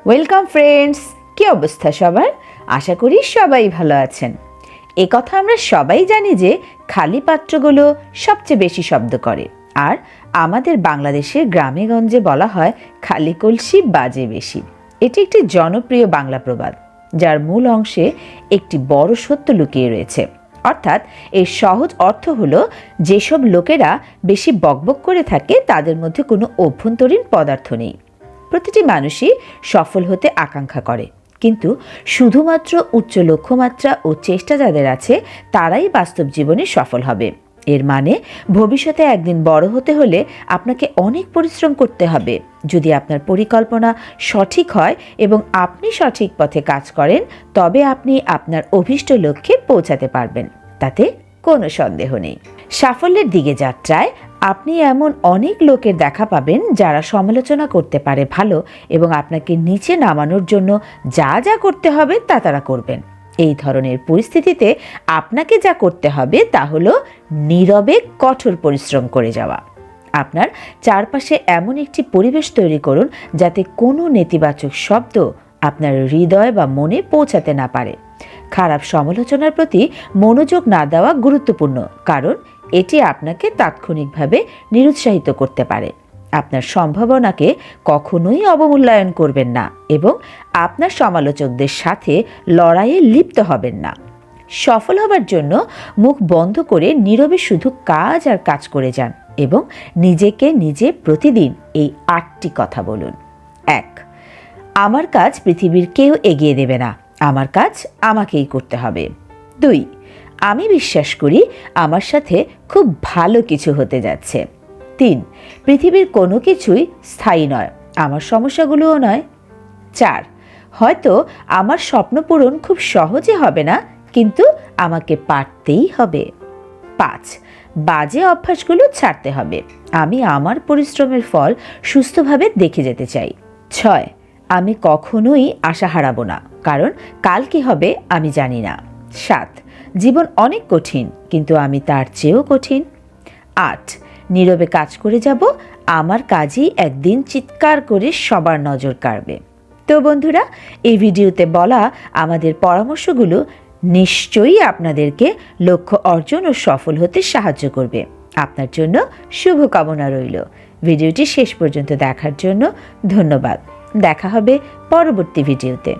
Welcome friends, কি অবস্থা সবার? আশা করি সবাই ভালো আছেন। এ কথা আমরা সবাই জানি যে খালি পাত্রগুলো সবচেয়ে বেশি শব্দ করে, আর আমাদের বাংলাদেশের গ্রামে গঞ্জে বলা হয় খালি কলসি বাজে বেশি। এটি একটি জনপ্রিয় বাংলা প্রবাদ, যার মূল অংশে একটি বড় সত্য লুকিয়ে রয়েছে। অর্থাৎ এর সহজ অর্থ হলো, যেসব লোকেরা বেশি বকবক করে থাকে তাদের মধ্যে কোনো অভ্যন্তরীণ পদার্থ নেই। প্রতিটি মানুষই সফল হতে আকাঙ্ক্ষা করে, কিন্তু শুধুমাত্র উচ্চ লক্ষ্যমাত্রা ও চেষ্টা যাদের আছে তারাই বাস্তব জীবনে সফল হবে। এর মানে ভবিষ্যতে একদিন বড় হতে হলে আপনাকে অনেক পরিশ্রম করতে হবে। যদি আপনার পরিকল্পনা সঠিক হয় এবং আপনি সঠিক পথে কাজ করেন, তবে আপনি আপনার অভীষ্ট লক্ষ্যে পৌঁছাতে পারবেন, তাতে কোনো সন্দেহ নেই। সাফল্যের দিকে যাত্রায় আপনি এমন অনেক লোকের দেখা পাবেন যারা সমালোচনা করতে পারে ভালো, এবং আপনাকে নিচে নামানোর জন্য যা যা করতে হবে তা তারা করবেন। এই ধরনের পরিস্থিতিতে আপনাকে যা করতে হবে তা হলো নীরবে কঠোর পরিশ্রম করে যাওয়া। আপনার চারপাশে এমন একটি পরিবেশ তৈরি করুন যাতে কোনো নেতিবাচক শব্দ আপনার হৃদয় বা মনে পৌঁছাতে না পারে। খারাপ সমালোচনার প্রতি মনোযোগ না দেওয়া গুরুত্বপূর্ণ, কারণ এটি আপনাকে তাৎক্ষণিকভাবে নিরুৎসাহিত করতে পারে। আপনার সম্ভাবনাকে কখনোই অবমূল্যায়ন করবেন না এবং আপনার সমালোচকদের সাথে লড়াইয়ে লিপ্ত হবেন না। সফল হবার জন্য মুখ বন্ধ করে নীরবে শুধু কাজ আর কাজ করে যান এবং নিজেকে নিজে প্রতিদিন এই 8টি কথা বলুন। 1. আমার কাজ পৃথিবীর কেউ এগিয়ে দেবে না, আমার কাজ আমাকেই করতে হবে। 2. আমি বিশ্বাস করি আমার সাথে খুব ভালো কিছু হতে যাচ্ছে। 3. পৃথিবীর কোনো কিছুই স্থায়ী নয়, আমার সমস্যাগুলোও নয়। 4. হয়তো আমার স্বপ্ন পূরণ খুব সহজে হবে না, কিন্তু আমাকে পারতেই হবে। 5. বাজে অভ্যাসগুলো ছাড়তে হবে, আমি আমার পরিশ্রমের ফল সুস্থভাবে দেখে যেতে চাই। 6. আমি কখনোই আশা হারাবো না, কারণ কাল কি হবে আমি জানি না। 7. জীবন অনেক কঠিন, কিন্তু আমি তার চেয়েও কঠিন। 8. নীরবে কাজ করে যাব, আমার কাজই একদিন চিৎকার করে সবার নজর কাড়বে। তো বন্ধুরা, এই ভিডিওতে বলা আমাদের পরামর্শগুলো নিশ্চয়ই আপনাদেরকে লক্ষ্য অর্জন ও সফল হতে সাহায্য করবে। আপনার জন্য শুভকামনা রইল। ভিডিওটি শেষ পর্যন্ত দেখার জন্য ধন্যবাদ। দেখা হবে পরবর্তী ভিডিওতে।